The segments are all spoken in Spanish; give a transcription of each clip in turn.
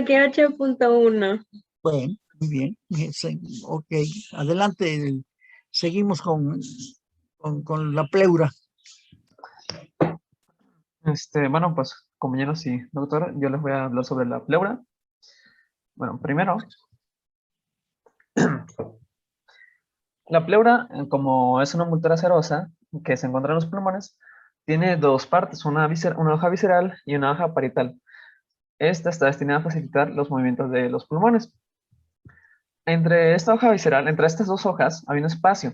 saqué 8.1. Bueno, muy bien. Sí, ok, adelante. Seguimos con la pleura. Bueno, pues compañeros y doctor, yo les voy a hablar sobre la pleura. Bueno, primero, la pleura, como es una envoltura serosa que se encuentra en los pulmones, tiene dos partes, una hoja visceral y una hoja parietal. Esta está destinada a facilitar los movimientos de los pulmones. Entre esta hoja visceral, entre estas dos hojas, hay un espacio.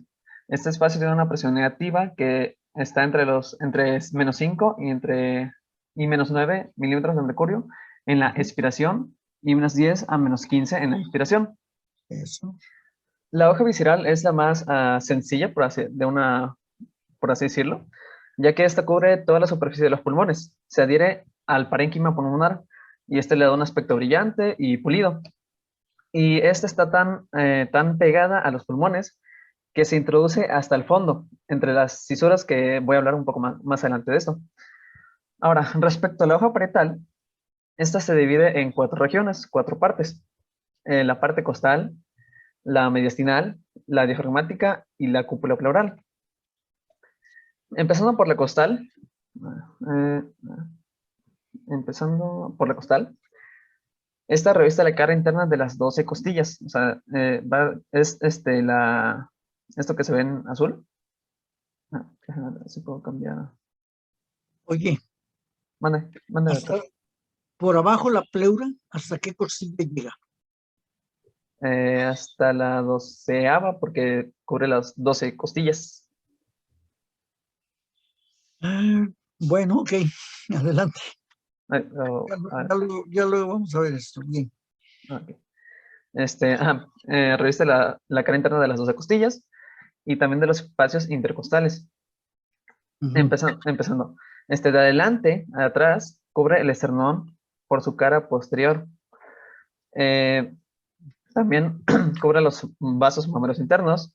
Este espacio tiene una presión negativa que está entre -5 y -9 milímetros de mercurio en la expiración y -10 a -15 en la inspiración. Eso. La hoja visceral es la más sencilla, por así decirlo, ya que esta cubre toda la superficie de los pulmones. Se adhiere al parénquima pulmonar y este le da un aspecto brillante y pulido. Y esta está tan pegada a los pulmones que se introduce hasta el fondo, entre las cisuras, que voy a hablar un poco más adelante de esto. Ahora, respecto a la hoja parietal, esta se divide en 4 regiones, 4 partes. La parte costal, la mediastinal, la diafragmática y la cúpula pleural. Empezando por la costal, esta revista la cara interna de las 12 costillas. O sea, es esto que se ve en azul. Déjame ver si puedo cambiar. Oye, Mande, doctor. Por abajo la pleura, ¿hasta qué costilla llega? Hasta la 12ª, porque cubre las 12 costillas. Bueno, ok, adelante. Oh, Ya luego vamos a ver esto. Bien. okay. Reviste la cara interna de las 12 costillas y también de los espacios intercostales. Empezando. De adelante a atrás cubre el esternón por su cara posterior. También cubre los vasos mameros internos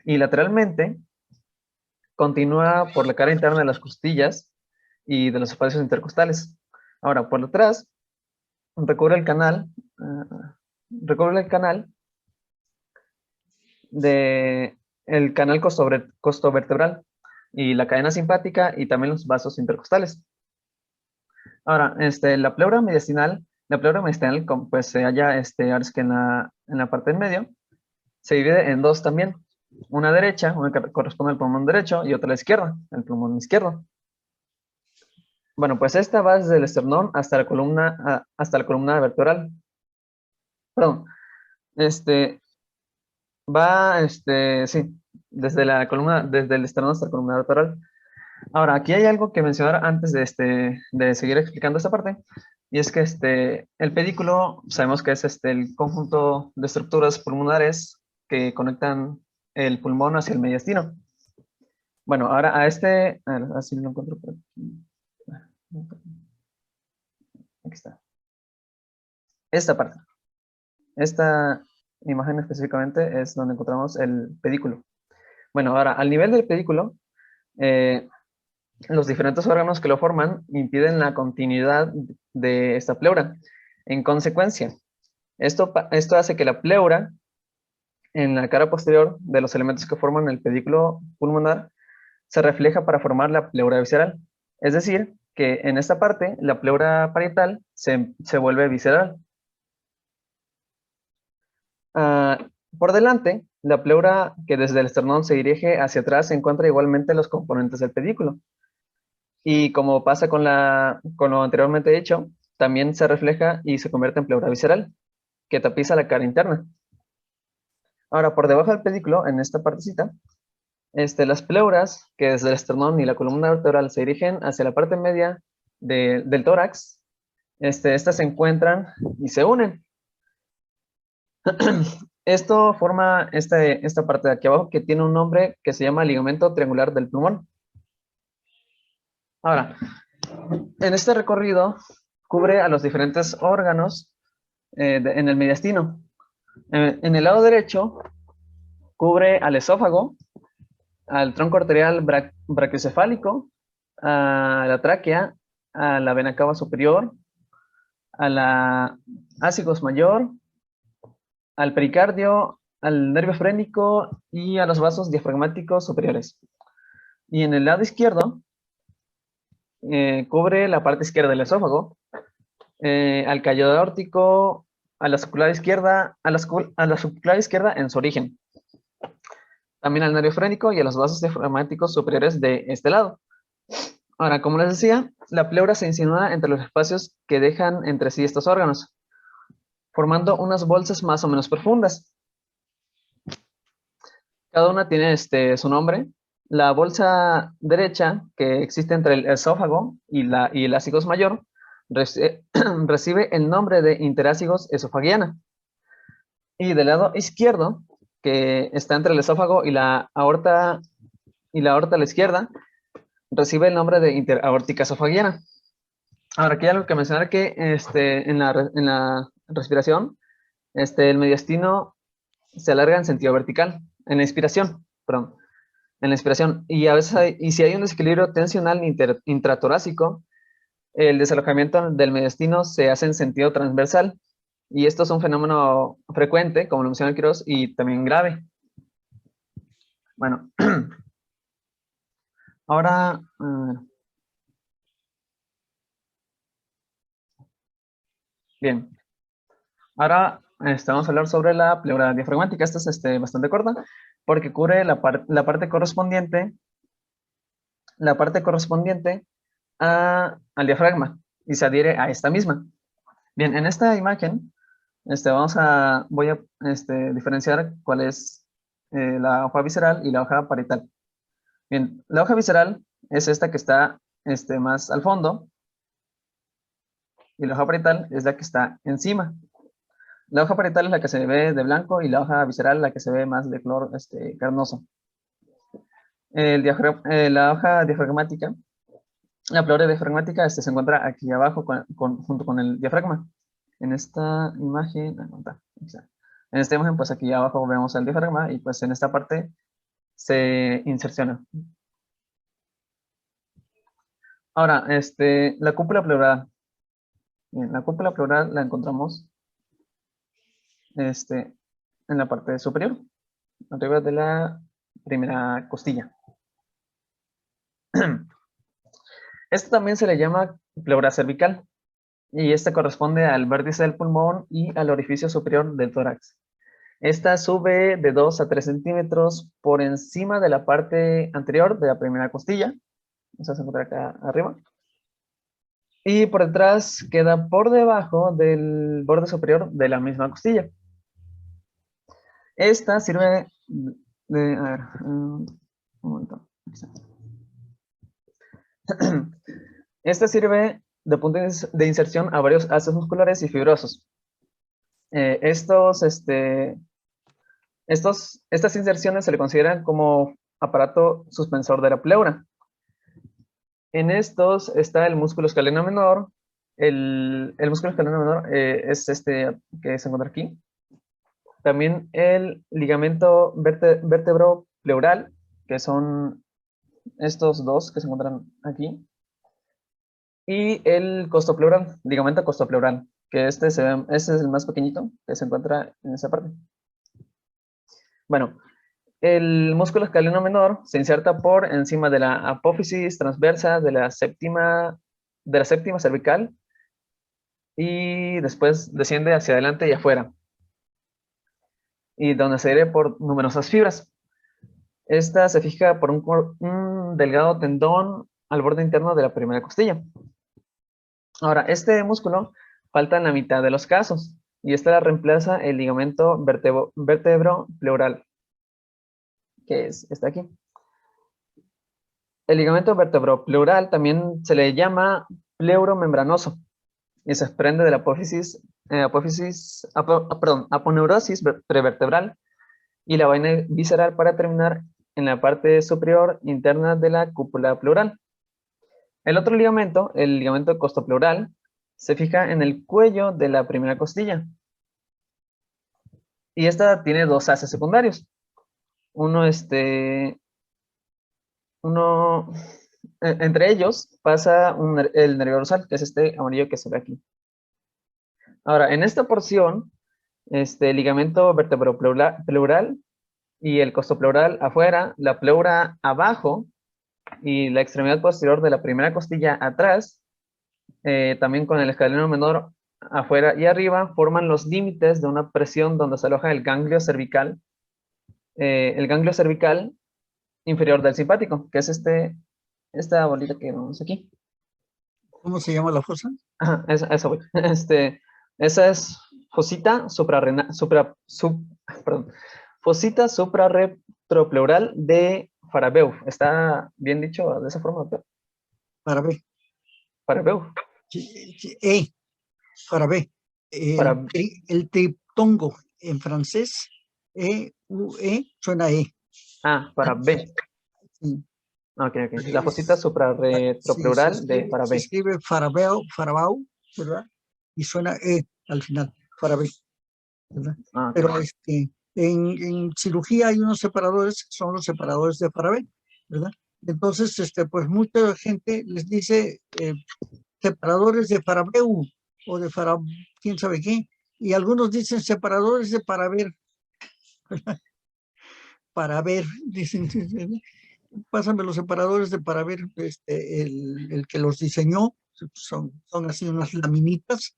y lateralmente continúa por la cara interna de las costillas y de los espacios intercostales. Ahora, por detrás recubre el canal costovertebral y la cadena simpática y también los vasos intercostales. Ahora, la pleura mediastinal, pues se halla, ahora es que en la parte del medio, se divide en dos también. Una derecha, una que corresponde al pulmón derecho, y otra a la izquierda, el pulmón izquierdo. Bueno, pues esta va desde el esternón hasta la columna vertebral. Perdón, sí, desde el esternón hasta la columna vertebral. Ahora, aquí hay algo que mencionar antes de seguir explicando esta parte, y es que el pedículo, sabemos que es el conjunto de estructuras pulmonares que conectan el pulmón hacia el mediastino. Bueno, ahora a ver, así lo encuentro por aquí. Aquí está. Esta parte. Esta imagen específicamente es donde encontramos el pedículo. Bueno, ahora, al nivel del pedículo, los diferentes órganos que lo forman impiden la continuidad de esta pleura. En consecuencia, esto hace que la pleura en la cara posterior de los elementos que forman el pedículo pulmonar se refleja para formar la pleura visceral. Es decir, que en esta parte la pleura parietal se vuelve visceral. Por delante, la pleura que desde el esternón se dirige hacia atrás se encuentra igualmente en los componentes del pedículo. Y como pasa con lo anteriormente dicho, también se refleja y se convierte en pleura visceral, que tapiza la cara interna. Ahora, por debajo del pedículo, en esta partecita, las pleuras que desde el esternón y la columna vertebral se dirigen hacia la parte media del tórax, estas se encuentran y se unen. Esto forma esta parte de aquí abajo, que tiene un nombre que se llama ligamento triangular del pulmón. Ahora, en este recorrido cubre a los diferentes órganos en el mediastino. En el lado derecho cubre al esófago, al tronco arterial brachiocefálico, a la tráquea, a la vena cava superior, a la ácigos mayor, al pericardio, al nervio frénico y a los vasos diafragmáticos superiores. Y en el lado izquierdo cubre la parte izquierda del esófago, al callo aórtico, a la subclavian izquierda, a la subclavian izquierda en su origen. También al nervio frénico y a los vasos diafragmáticos superiores de este lado. Ahora, como les decía, la pleura se insinúa entre los espacios que dejan entre sí estos órganos, formando unas bolsas más o menos profundas. Cada una tiene su nombre. La bolsa derecha, que existe entre el esófago y el ácigos mayor, recibe el nombre de interácigos esofagiana. Y del lado izquierdo, que está entre el esófago y la aorta a la izquierda, recibe el nombre de interaórtica esofagiana. Ahora, aquí hay algo que mencionar que en la respiración, el mediastino se alarga en sentido vertical, en la inspiración, perdón, en la inspiración. Y a veces si hay un desequilibrio tensional intratorácico, el desalojamiento del mediastino se hace en sentido transversal. Y esto es un fenómeno frecuente, como lo menciona Quiroz, y también grave. Bueno, ahora, bien, ahora vamos a hablar sobre la pleura diafragmática. Esta es bastante corta, porque cubre la parte correspondiente al diafragma y se adhiere a esta misma. Bien, en esta imagen voy a diferenciar cuál es la hoja visceral y la hoja parietal. Bien, la hoja visceral es esta que está más al fondo y la hoja parietal es la que está encima. La hoja parietal es la que se ve de blanco y la hoja visceral la que se ve más de color carnoso. La hoja diafragmática, la pleura diafragmática se encuentra aquí abajo junto con el diafragma. En esta imagen, pues aquí abajo vemos el diafragma y pues en esta parte se inserciona. Ahora, la cúpula pleural. Bien, la cúpula pleural la encontramos en la parte superior, arriba de la primera costilla. Esto también se le llama pleura cervical y esta corresponde al vértice del pulmón y al orificio superior del tórax. Esta sube de 2 a 3 centímetros por encima de la parte anterior de la primera costilla. Eso se encuentra acá arriba. Y por detrás queda por debajo del borde superior de la misma costilla. Esta sirve de... A ver, un momento. Esta sirve de punto de inserción a varios ácidos musculares y fibrosos. Estas inserciones se le consideran como aparato suspensor de la pleura. En estos está el músculo escaleno menor. El músculo escaleno menor es este que se encuentra aquí. También el ligamento vértebro-pleural, que son estos dos que se encuentran aquí. Y el costopleural, ligamento costopleural, que este es el más pequeñito que se encuentra en esa parte. Bueno, el músculo escaleno menor se inserta por encima de la apófisis transversa de la séptima cervical y después desciende hacia adelante y afuera, y donde se adhiere por numerosas fibras. Esta se fija por un delgado tendón al borde interno de la primera costilla. Ahora, este músculo falta en la mitad de los casos, y esta la reemplaza el ligamento vértebro-pleural, que está aquí. El ligamento vértebro-pleural también se le llama pleuromembranoso y se desprende de la aponeurosis prevertebral y la vaina visceral para terminar en la parte superior interna de la cúpula pleural. El otro ligamento, el ligamento costopleural, se fija en el cuello de la primera costilla. Y esta tiene dos haces secundarios. Entre ellos pasa el nervio dorsal, que es este amarillo que se ve aquí. Ahora, en esta porción, el ligamento vertebropleural y el costopleural afuera, la pleura abajo y la extremidad posterior de la primera costilla atrás, también con el escaleno menor afuera y arriba, forman los límites de una presión donde se aloja el ganglio cervical inferior del simpático, que es esta bolita que vemos aquí. ¿Cómo se llama la fosa? Ajá, eso voy. Esa es fosita fosita suprarretropleural de Farabeu. ¿Está bien dicho de esa forma, doctor? Para B. Farabeu. Para B. Para- El triptongo en francés, E-U-E, suena E. para B. Sí. Ok. La fosita Sí, suprarretropleural de se Farabeu. escribe Farabau, ¿verdad? Y suena E al final, Farabé, ¿verdad? Ok. Pero en cirugía hay unos separadores que son los separadores de Farabé, ¿verdad? Entonces, pues mucha gente les dice separadores de Farabeu o de Farab, quién sabe qué, y algunos dicen separadores de Paraver, para ver, dicen, pásame los separadores de para ver el que los diseñó, son así unas laminitas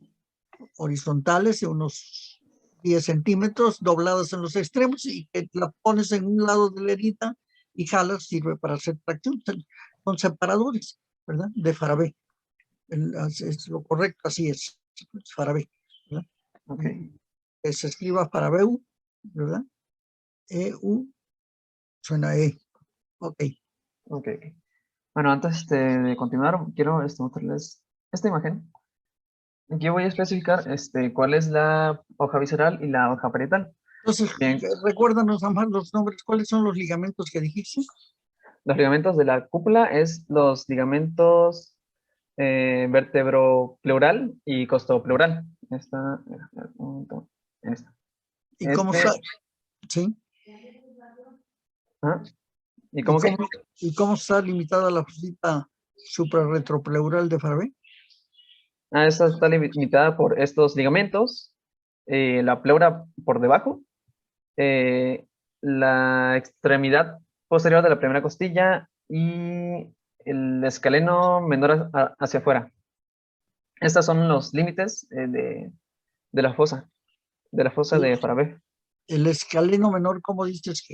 horizontales de unos 10 centímetros dobladas en los extremos y que la pones en un lado de la herida y jalas, sirve para hacer tracción. Son separadores, ¿verdad? De Farabé. Es lo correcto, así es, Farabé, ¿verdad? Ok. Que se escriba Farabeu, ¿verdad? E-U, suena E. Ok. Ok. Bueno, antes de continuar, quiero mostrarles esta imagen. Aquí voy a especificar cuál es la hoja visceral y la hoja parietal. Entonces, Bien, recuérdanos, Amar, los nombres. ¿Cuáles son los ligamentos que dijiste? los ligamentos de la cúpula es los ligamentos vertebropleural y costopleural. En esta. ¿Y cómo está? Sí. Ajá. ¿Y ¿Y cómo qué? cómo está limitada la fosita suprarretropleural de Farabé? Esta está limitada por estos ligamentos, la pleura por debajo, la extremidad posterior de la primera costilla y el escaleno menor hacia afuera. Estos son los límites de la fosa, de Farabé. El escaleno menor, ¿cómo dices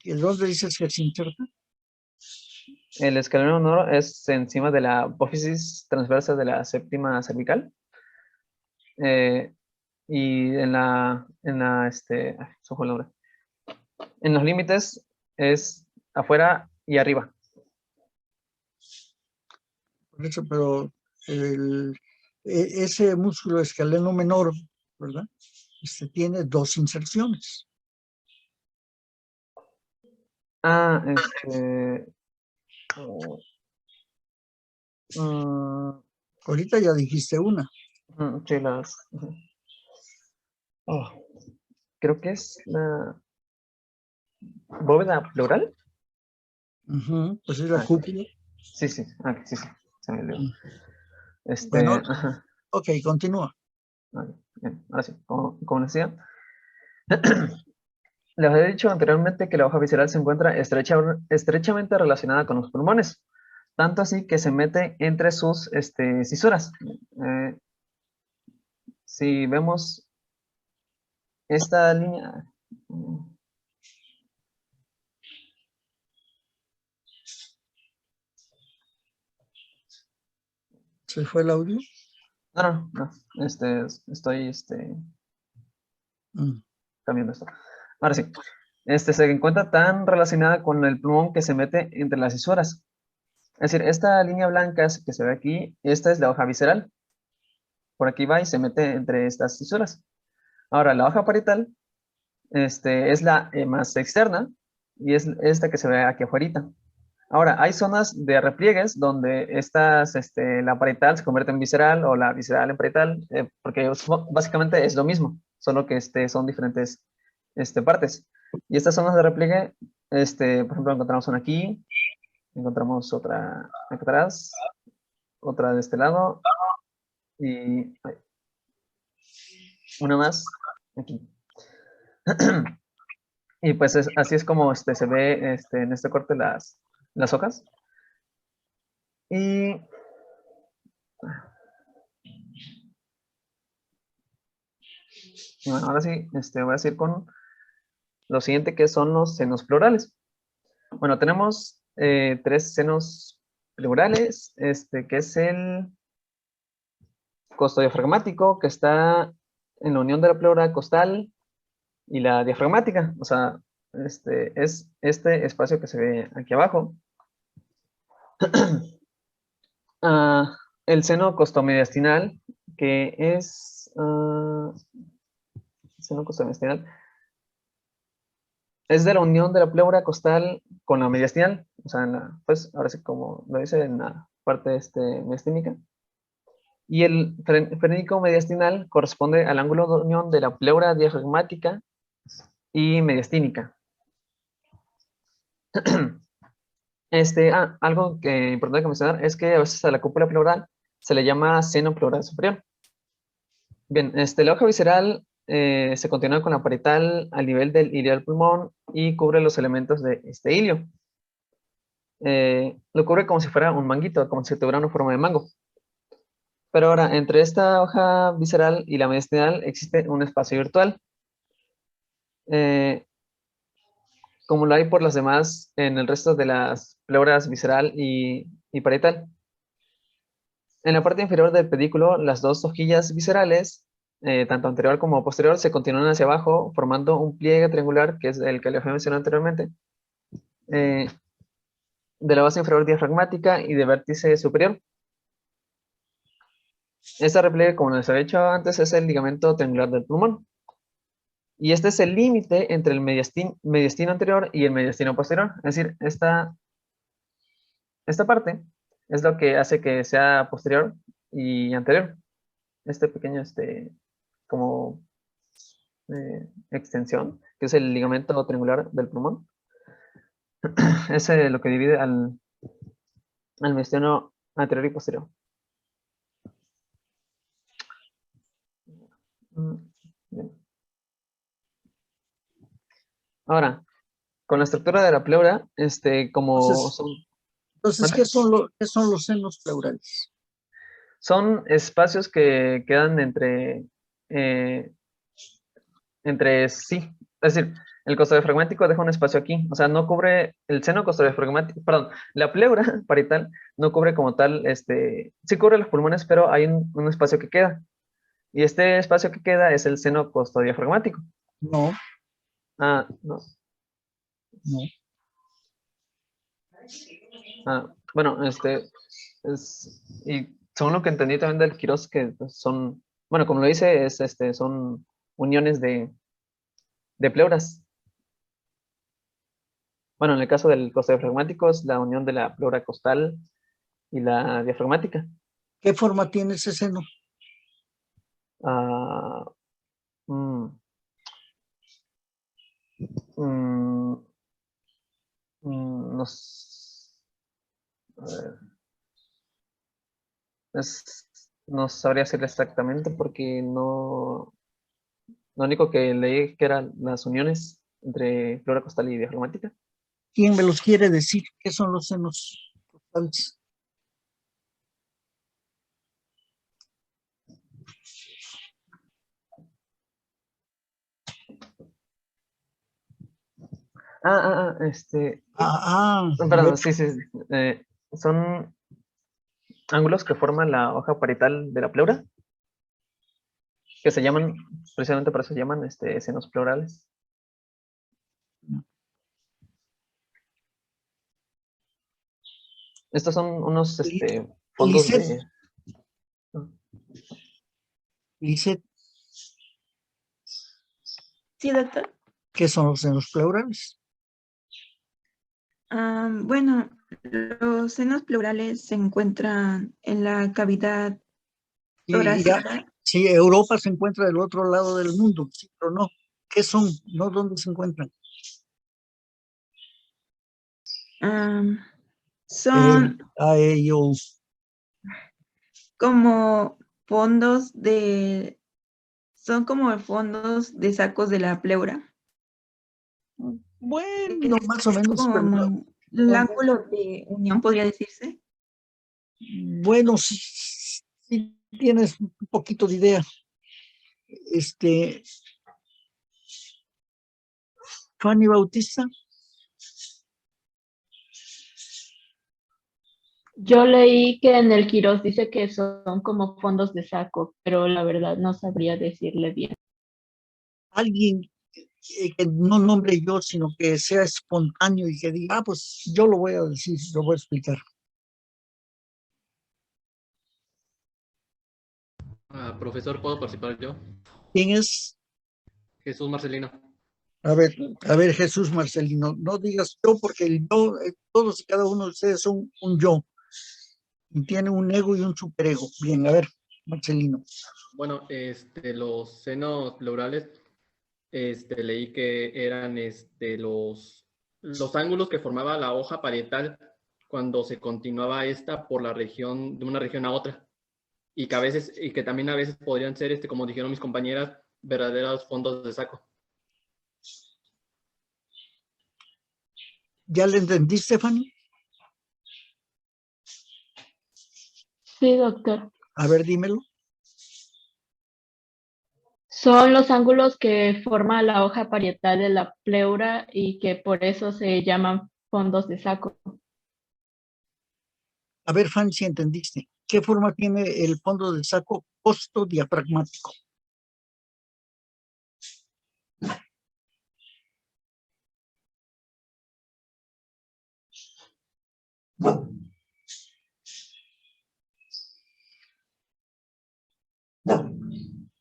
dónde dices que se inserta? El escaleno menor es encima de la apófisis transversa de la séptima cervical. Y se fue el nombre. En los límites es afuera y arriba. Por eso, pero ese músculo escaleno menor, ¿verdad? Tiene dos inserciones. Ah, oh, mm, Ahorita ya dijiste una. sí, oh, creo que es la bóveda pleural. Pues es la cúpula. Sí, sí, se me olvidó. Bueno, Ajá, ok, continúa. bien, ahora sí, como decía, les había dicho anteriormente que la hoja visceral se encuentra estrechamente relacionada con los pulmones, tanto así que se mete entre sus cisuras. Si vemos esta línea, ¿Se fue el audio? no, estoy Mm. cambiando esto. Ahora sí, se encuentra tan relacionada con el pulmón que se mete entre las cisuras. Es decir, esta línea blanca que se ve aquí, esta es la hoja visceral. Por aquí va y se mete entre estas cisuras. Ahora, la hoja parietal, es la más externa y es esta que se ve aquí afuera. Ahora, hay zonas de repliegues donde la parietal se convierte en visceral o la visceral en parietal, porque básicamente es lo mismo, solo que son diferentes partes. Y estas zonas de repliegue, por ejemplo, encontramos una aquí, encontramos otra acá atrás, otra de este lado, y una más aquí. Y pues así es como se ve en este corte las hojas. Y bueno, ahora sí voy a seguir con lo siguiente, que son los senos pleurales. Bueno, tenemos 3 senos pleurales, que es el costodiafragmático, que está en la unión de la pleura costal y la diafragmática. O sea, es este espacio que se ve aquí abajo. El seno costomediastinal, que es seno costomediastinal, es de la unión de la pleura costal con la mediastinal. O sea, pues ahora sí, como lo dice en la parte mediastínica. Y el frénico mediastinal corresponde al ángulo de unión de la pleura diafragmática y mediastínica. Algo importante que mencionar es que a veces a la cúpula pleural se le llama seno pleural superior. Bien, la hoja visceral se continúa con la parietal al nivel del ilio del pulmón y cubre los elementos de este ilio. Lo cubre como si fuera un manguito, como si tuviera una forma de mango. Pero ahora, entre esta hoja visceral y la mediastinal existe un espacio virtual, como lo hay por las demás en el resto de las pleuras visceral y parietal. En la parte inferior del pedículo, las dos hojillas viscerales, tanto anterior como posterior, se continúan hacia abajo, formando un pliegue triangular, que es el que les había mencionado anteriormente, de la base inferior diafragmática y de vértice superior. Esta repliegue, como les había dicho antes, es el ligamento triangular del pulmón. Y este es el límite entre el mediastino anterior y el mediastino posterior. Es decir, esta parte es lo que hace que sea posterior y anterior. Este pequeño, como extensión, que es el ligamento triangular del pulmón. Es lo que divide al mediastino anterior y posterior. Bien. Ahora, con la estructura de la pleura, como Entonces, ¿qué son los senos pleurales? son espacios que quedan entre sí. Es decir, el costodiafragmático deja un espacio aquí. O sea, no cubre el seno costodiafragmático, perdón, la pleura parietal no cubre como tal, sí cubre los pulmones, pero hay un espacio que queda. Y este espacio que queda es el seno costodiafragmático. No. No. No. Bueno, y según lo que entendí también del Quirós, que son, bueno, como lo dice, son uniones de pleuras. Bueno, en el caso del costodiafragmático es la unión de la pleura costal y la diafragmática. ¿Qué forma tiene ese seno? Ah, mm, mm, no, a ver, no sabría decirle exactamente porque no, lo único que leí que eran las uniones entre pleura costal y diafragmática. ¿Quién me los quiere decir? ¿Qué son los senos costales? Perdón, sí, son ángulos que forman la hoja parietal de la pleura, que se llaman, precisamente por eso se llaman senos pleurales. Estos son unos fondos de... Lisset, Sí, doctor. ¿qué son los senos pleurales? Bueno, los senos pleurales se encuentran en la cavidad torácica. Sí, Europa se encuentra del otro lado del mundo, sí, pero no. ¿Qué son? ¿No? ¿Dónde se encuentran? Son Ellos. como fondos de son como fondos de sacos de la pleura. Bueno, más o menos, pero Como el ángulo de unión, podría decirse. bueno, sí, sí tienes un poquito de idea. Fanny Bautista. Yo leí que en el Quirós dice que son como fondos de saco, pero la verdad no sabría decirle bien. Alguien que no nombre yo, sino que sea espontáneo y que diga, pues yo lo voy a decir, lo voy a explicar. Profesor, ¿puedo participar yo? ¿Quién es? Jesús Marcelino. A ver, Jesús Marcelino, no digas yo, porque el yo, todos y cada uno de ustedes son un yo. Y tiene un ego y un superego. Bien, a ver, Marcelino. Bueno, los senos pleurales, leí que eran los ángulos que formaba la hoja parietal cuando se continuaba esta por la región, de una región a otra. Y que también a veces podrían ser, como dijeron mis compañeras, verdaderos fondos de saco. ¿Ya le entendiste, Fanny? Sí, doctor. A ver, dímelo. Son los ángulos que forma la hoja parietal de la pleura y que por eso se llaman fondos de saco. A ver, Fanny, si entendiste. ¿Qué forma tiene el fondo de saco costodiafragmático?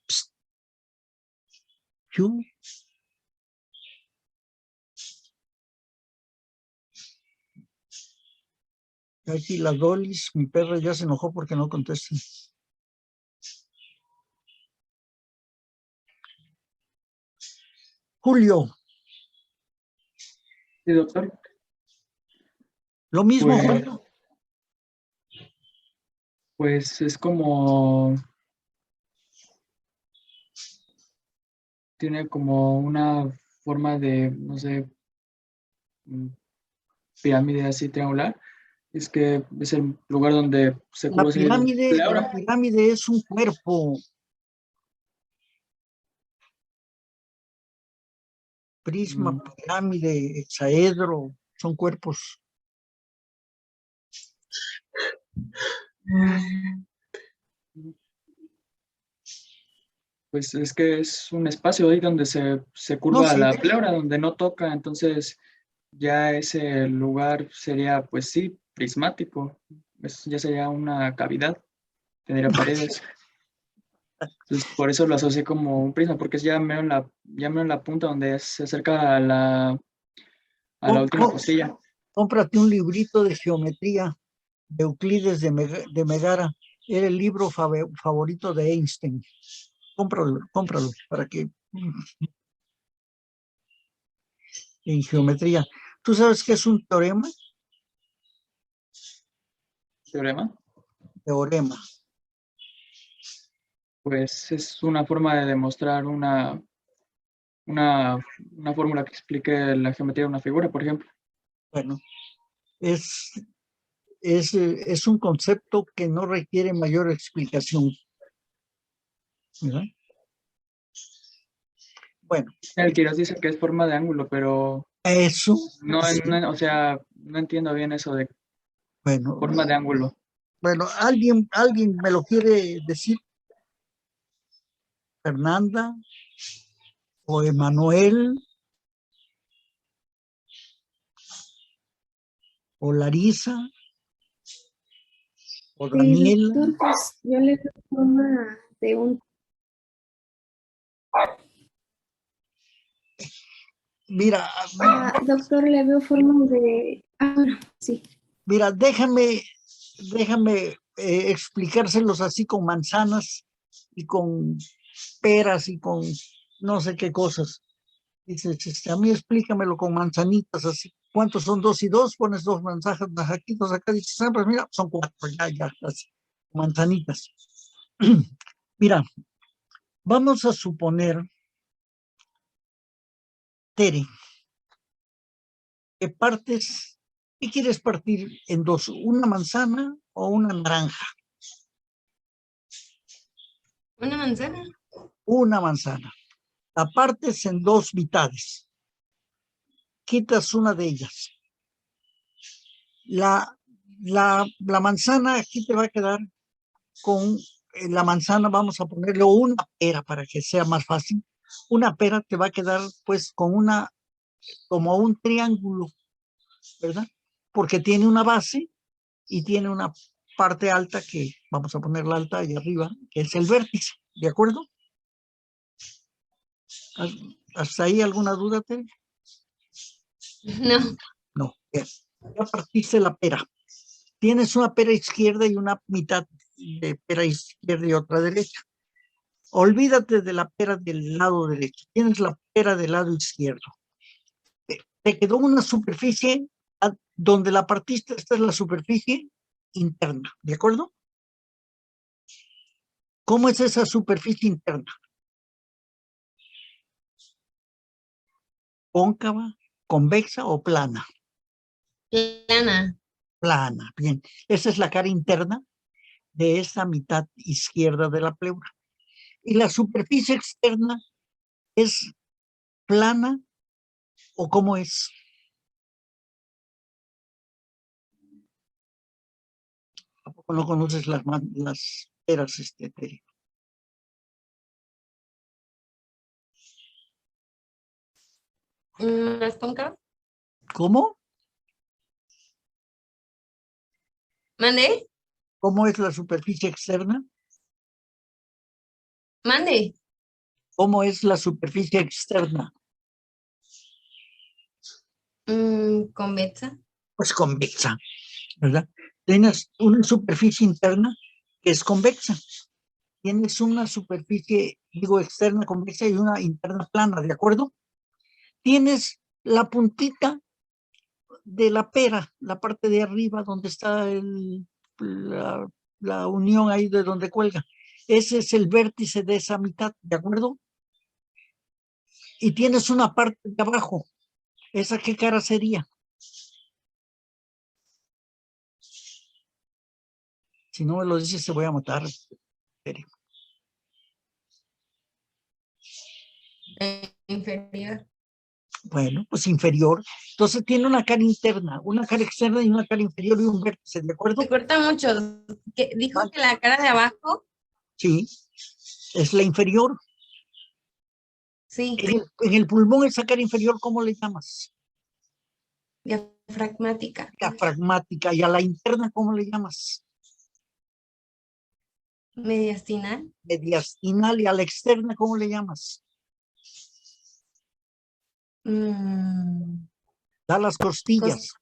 Psst. ¿Yo? Aquí la Dolis, mi perra ya se enojó porque no contesta. Julio. Sí, doctor. Lo mismo, Pues, Julio. pues es como, tiene como una forma de, no sé, pirámide así triangular. Es que es el lugar donde se La conoce el pirámide es un cuerpo. Prisma, pirámide, hexaedro, son cuerpos. Pues es que es un espacio ahí donde se No, curva sí, la pleura, donde no toca, entonces ya ese lugar sería, pues sí, prismático, ya sería una cavidad, tendría paredes. Entonces, por eso lo asocié como un prisma, porque es ya mero en la punta donde se acerca a la última costilla. Cómprate un librito de geometría de Euclides de Megara. Era el libro favorito de Einstein. Cómpralo para que en geometría. ¿Tú sabes qué es un teorema? ¿Teorema? Teorema. Pues es una forma de demostrar una fórmula que explique la geometría de una figura, por ejemplo. Bueno, es un concepto que no requiere mayor explicación. ¿Verdad? Sí. Bueno. El Quirós dice que es forma de ángulo, pero eso. no, Sí. o sea, no entiendo bien eso de bueno, forma de ángulo. Bueno, ¿alguien me lo quiere decir? ¿Fernanda? ¿O Emanuel? ¿O Larisa? ¿O Daniela? Doctor, pues yo le doy forma de un... Mira, doctor, le veo forma de... bueno, sí. Mira, déjame explicárselos así con manzanas y con peras y con no sé qué cosas. Dices, a mí explícamelo con manzanitas así. ¿Cuántos son 2 y 2? Pones 2 manzanas aquí, 2 acá. Dices, pues mira, son 4, ya, así. Manzanitas. Mira, Vamos a suponer, Tere, que partes, ¿qué quieres partir en dos? ¿Una manzana o una naranja? Una manzana. Una manzana. La partes en dos mitades. Quitas una de ellas. La manzana aquí te va a quedar con la manzana, vamos a ponerle una pera para que sea más fácil. Una pera te va a quedar pues con una, como un triángulo, ¿verdad? Porque tiene una base y tiene una parte alta que vamos a ponerla alta ahí arriba, que es el vértice, ¿de acuerdo? ¿Hasta ahí alguna duda, Tere? No. No, bien. Ya partiste la pera. Tienes una pera izquierda y una mitad de pera izquierda y otra derecha. Olvídate de la pera del lado derecho. Tienes la pera del lado izquierdo. Te quedó una superficie donde la partiste, esta es la superficie interna, ¿de acuerdo? ¿Cómo es esa superficie interna? ¿Cóncava, convexa o plana? Plana. Plana, bien. Esa es la cara interna de esa mitad izquierda de la pleura. ¿Y la superficie externa es plana o cómo es? ¿A poco no conoces las peras, Tere? ¿Más cóncava? ¿Cómo? ¿Mande? ¿Cómo es la superficie externa? ¿Mande? ¿Cómo es la superficie externa? ¿Convexa? Pues convexa, ¿verdad? Tienes una superficie interna que es convexa. Tienes una superficie, digo, externa convexa y una interna plana, ¿de acuerdo? Tienes la puntita de la pera, la parte de arriba donde está la unión ahí de donde cuelga. Ese es el vértice de esa mitad, ¿de acuerdo? Y tienes una parte de abajo. ¿Esa qué cara sería? Si no me lo dices, te voy a matar. Inferior. Bueno, pues inferior. Entonces tiene una cara interna, una cara externa y una cara inferior y un vértice, ¿de acuerdo? Se corta mucho. Dijo que la cara de abajo. Sí, es la inferior. Sí. En el pulmón, esa cara inferior, ¿cómo le llamas? Diafragmática. Diafragmática. ¿Y a la interna, cómo le llamas? Mediastinal. Mediastinal. ¿Y a la externa, cómo le llamas? Da las costillas.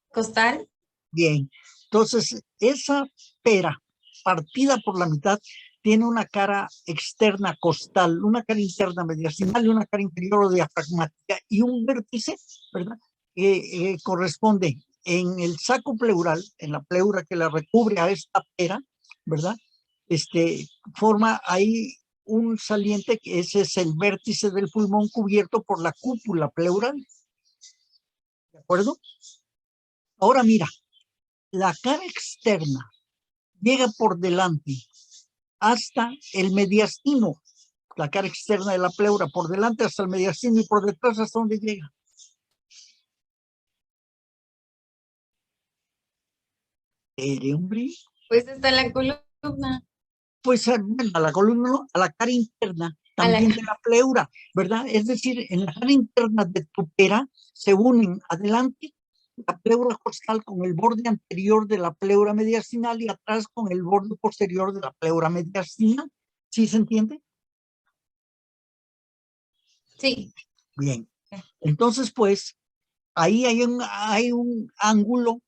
Costal. Bien. Entonces, esa pera partida por la mitad tiene una cara externa costal, una cara interna mediastinal y una cara inferior o diafragmática y un vértice, ¿verdad? Que corresponde en el saco pleural, en la pleura que la recubre a esta pera, ¿verdad? Forma ahí un saliente que ese es el vértice del pulmón cubierto por la cúpula pleural. ¿De acuerdo? Ahora mira, la cara externa llega por delante hasta el mediastino, la cara externa de la pleura, por delante hasta el mediastino y por detrás hasta donde llega. Hombre. Pues está la columna. Pues bueno, a la columna, no, a la cara interna también de la pleura, ¿verdad? Es decir, en la cara interna de tu pera se unen adelante la pleura costal con el borde anterior de la pleura mediastinal y atrás con el borde posterior de la pleura mediastinal. ¿Sí se entiende? Sí. Bien. Entonces, pues, ahí hay un ángulo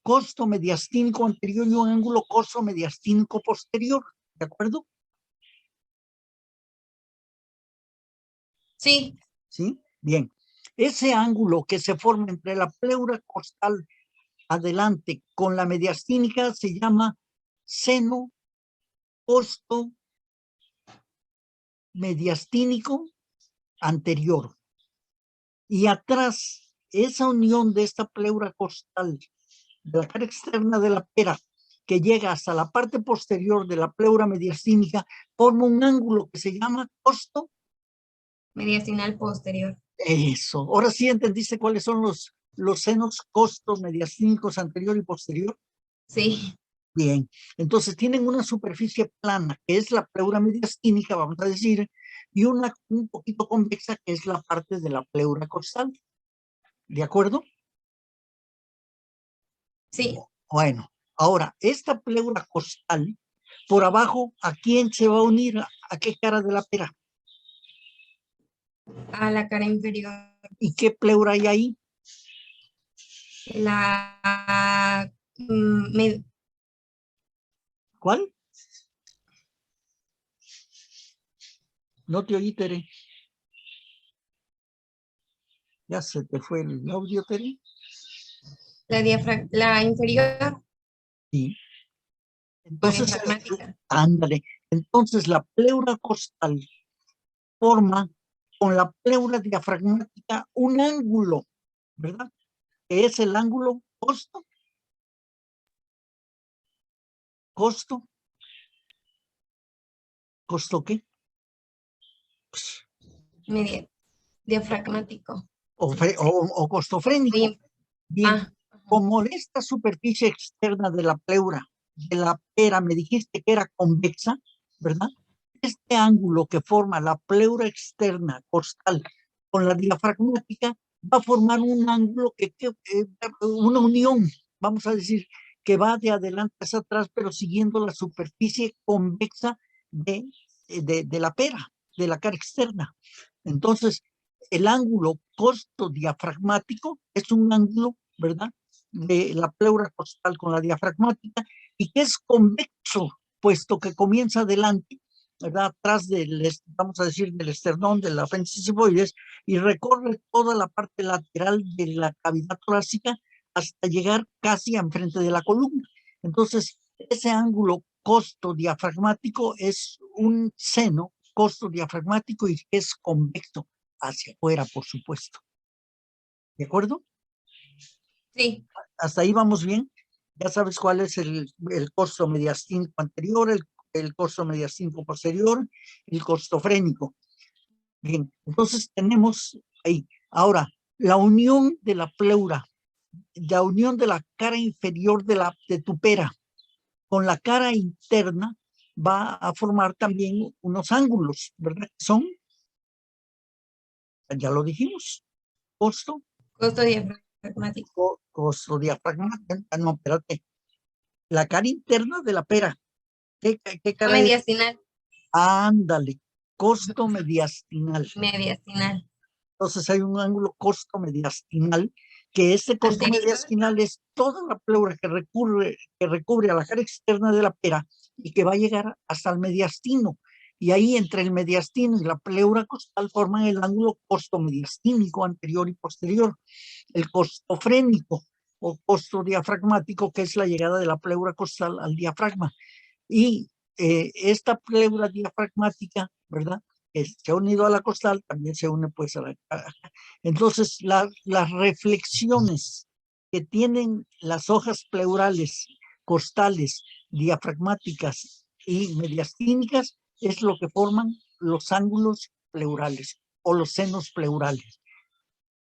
costo-mediastínico anterior y un ángulo costo-mediastínico posterior. ¿De acuerdo? Sí. ¿Sí? Bien. Ese ángulo que se forma entre la pleura costal adelante con la mediastínica se llama seno costo mediastínico anterior. Y atrás, esa unión de esta pleura costal, de la cara externa de la pera, que llega hasta la parte posterior de la pleura mediastínica, forma un ángulo que se llama costo. Mediastinal posterior. Eso. Ahora sí entendiste cuáles son los senos costos mediastínicos anterior y posterior. Sí. Bien, entonces tienen una superficie plana, que es la pleura mediastínica, vamos a decir, y una un poquito convexa, que es la parte de la pleura costal. ¿De acuerdo? Sí. Bueno, ahora, esta pleura costal, por abajo, ¿a quién se va a unir? ¿A qué cara de la pera? A la cara inferior. ¿Y qué pleura hay ahí? La ¿Cuál? No te oí, Tere. Ya se te fue el audio, Tere. la inferior. Sí. Entonces, Diafragmática. ándale. Entonces, la pleura costal forma con la pleura diafragmática un ángulo, ¿verdad? Que es el ángulo costo. ¿Costo? ¿Costo qué? Diafragmático. O costofrénico. Bien. Bien, como esta superficie externa de la pleura, de la pera, me dijiste que era convexa, ¿verdad? Este ángulo que forma la pleura externa costal con la diafragmática va a formar un ángulo una unión, vamos a decir, que va de adelante hacia atrás, pero siguiendo la superficie convexa de la pera, de la cara externa. Entonces, el ángulo costo diafragmático es un ángulo, ¿verdad?, de la pleura costal con la diafragmática y que es convexo, puesto que comienza adelante, ¿verdad?, atrás del, vamos a decir, del esternón, del apéndice cifoides, y recorre toda la parte lateral de la cavidad torácica hasta llegar casi enfrente de la columna. Entonces, ese ángulo costo diafragmático es un seno costo diafragmático y que es convexo hacia afuera, por supuesto. ¿De acuerdo? Sí. Hasta ahí vamos bien. Ya sabes cuál es el costo mediastínico anterior, el costo mediastínico posterior, el costofrénico. Bien, entonces tenemos ahí. Ahora, la unión de la pleura, la unión de la cara inferior de tu pera con la cara interna va a formar también unos ángulos, ¿verdad? Son, ya lo dijimos, costo. Costo diafragmático. Costo diafragmático. No, espérate. La cara interna de la pera. ¿Qué cara es? Mediastinal. Ándale. Costo mediastinal. Mediastinal. Entonces hay un ángulo costo mediastinal, que este costo Anterior. mediastinal es toda la pleura que recubre a la cara externa de la pera y que va a llegar hasta el mediastino. Y ahí entre el mediastino y la pleura costal forman el ángulo costo mediastínico anterior y posterior. El costofrénico o costo diafragmático, que es la llegada de la pleura costal al diafragma. Y esta pleura diafragmática, ¿verdad?, que se ha unido a la costal, también se une pues a la... Entonces, las reflexiones que tienen las hojas pleurales, costales, diafragmáticas y mediastínicas es lo que forman los ángulos pleurales o los senos pleurales.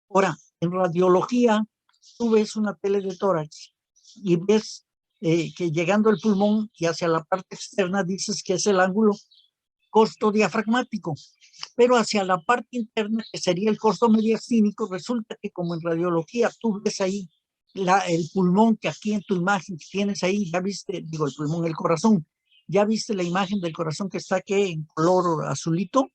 Ahora, en radiología, tú ves una tele de tórax y ves que llegando el pulmón y hacia la parte externa dices que es el ángulo costo diafragmático, pero hacia la parte interna, que sería el costo mediastínico, resulta que como en radiología tú ves ahí el pulmón, que aquí en tu imagen que tienes ahí, ya viste, digo el pulmón, el corazón, ya viste la imagen del corazón que está aquí en color azulito,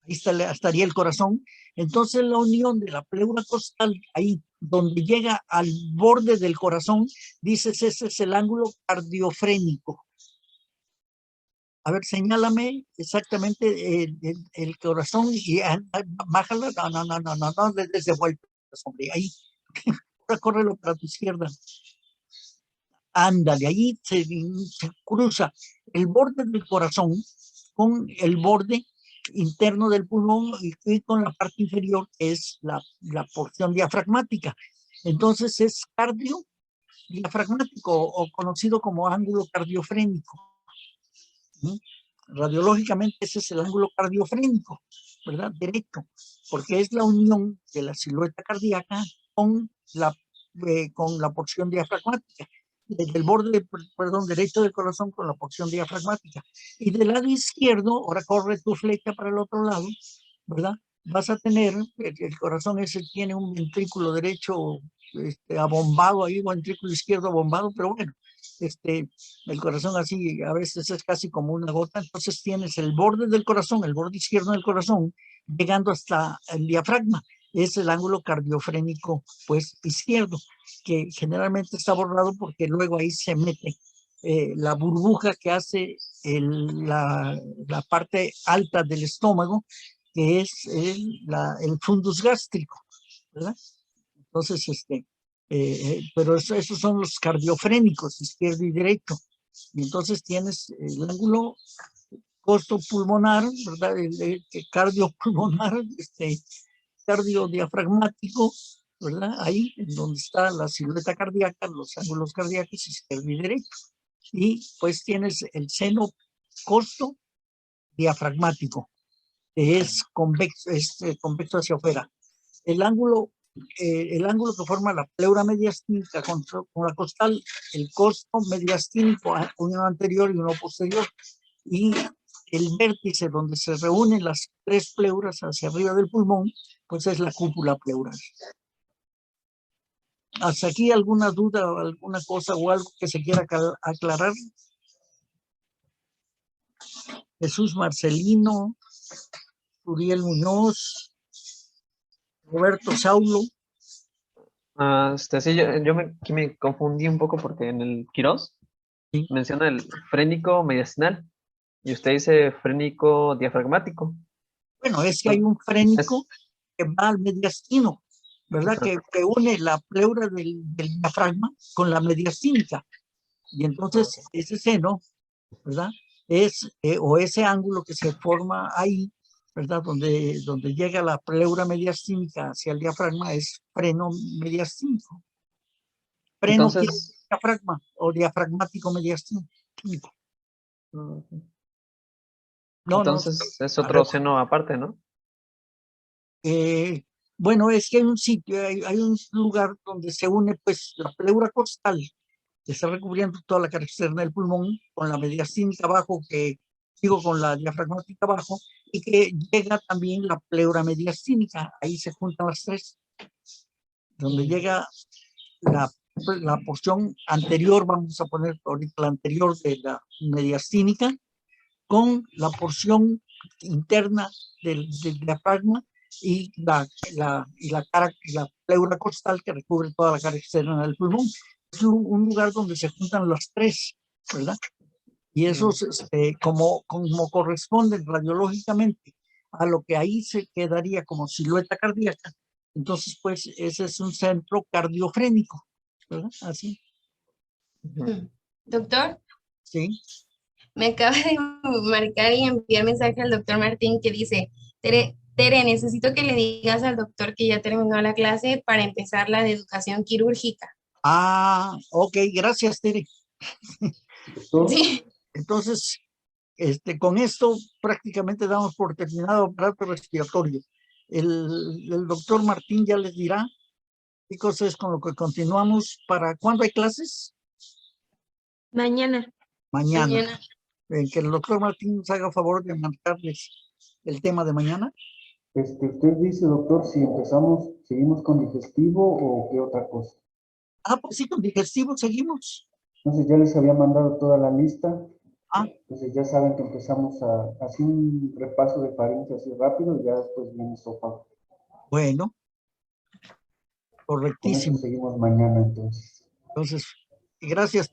ahí estaría el corazón. Entonces la unión de la pleura costal, ahí donde llega al borde del corazón, dices ese es el ángulo cardiofrénico. A ver, señálame exactamente el corazón y bájalo. No, desde vuelta, hombre, ahí. Ahora córrelo para tu izquierda. Ándale, ahí se cruza el borde del corazón con el borde interno del pulmón y con la parte inferior, que es la porción diafragmática. Entonces es cardio diafragmático o conocido como ángulo cardiofrénico. ¿Sí? Radiológicamente ese es el ángulo cardiofrénico, ¿verdad? Derecho, porque es la unión de la silueta cardíaca con la porción diafragmática, del borde, perdón, derecho del corazón con la porción diafragmática. Y del lado izquierdo, ahora corre tu flecha para el otro lado, ¿verdad? Vas a tener, el corazón ese tiene un ventrículo derecho abombado ahí, ventrículo izquierdo abombado, pero bueno, el corazón así a veces es casi como una gota, entonces tienes el borde del corazón, el borde izquierdo del corazón, llegando hasta el diafragma, es el ángulo cardiofrénico, pues, izquierdo, que generalmente está borrado porque luego ahí se mete la burbuja que hace la parte alta del estómago, que es el fundus gástrico, ¿verdad? Entonces, pero esos son los cardiofrénicos, izquierdo y derecho. Y entonces tienes el ángulo costopulmonar, ¿verdad? El cardiopulmonar, cardiodiafragmático, ¿verdad? Ahí, en donde está la silueta cardíaca, los ángulos cardíacos izquierdo y derecho. Y pues tienes el seno costo diafragmático, que es convexo hacia afuera. El ángulo que forma la pleura mediastínica con la costal, el costo mediastínico, uno anterior y uno posterior, y el vértice donde se reúnen las tres pleuras hacia arriba del pulmón, pues es la cúpula pleural. ¿Hasta aquí alguna duda, alguna cosa o algo que se quiera aclarar? Jesús Marcelino, Uriel Muñoz, Roberto Saulo. Sí, aquí me confundí un poco porque en el Quirós Sí. menciona el frénico mediastinal y usted dice frénico diafragmático. Bueno, es que hay un frénico que va al mediastino, ¿verdad? Que une la pleura del diafragma con la mediastínica. Y entonces ese seno, ¿verdad? O ese ángulo que se forma ahí, ¿verdad? Donde llega la pleura mediastínica hacia el diafragma es freno mediastínico. Freno Entonces, diafragma o diafragmático mediastínico. No, entonces es otro seno aparte, ¿no? Bueno, es que hay un sitio, hay un lugar donde se une pues la pleura costal, que está recubriendo toda la cara externa del pulmón, con la mediastínica abajo, con la diafragmática abajo, y que llega también la pleura mediastínica, ahí se juntan las tres, donde llega la porción anterior, vamos a poner ahorita la anterior de la mediastínica, con la porción interna del diafragma y la pleura costal que recubre toda la cara externa del pulmón. Es un lugar donde se juntan las tres, ¿verdad? Y esos, como corresponden radiológicamente a lo que ahí se quedaría como silueta cardíaca, entonces, pues, ese es un centro cardiofrénico, ¿verdad? Así. Doctor, Sí. me acaba de marcar y enviar mensaje al doctor Martín que dice, Tere, necesito que le digas al doctor que ya terminó la clase para empezar la de educación quirúrgica. Ah, ok, gracias, Tere. Sí. Entonces, con esto prácticamente damos por terminado aparato respiratorio. El doctor Martín ya les dirá qué cosa es con lo que continuamos. ¿Para cuándo hay clases? Mañana. Mañana. Que el doctor Martín nos haga favor de marcarles el tema de mañana. Usted dice, doctor, si seguimos con digestivo o qué otra cosa. Ah, pues sí, con digestivo seguimos. Entonces ya les había mandado toda la lista. Ah. Entonces ya saben que empezamos a hacer un repaso de faringe así rápido y ya después viene esófago. Bueno. Correctísimo. Con eso seguimos mañana entonces. Entonces, gracias.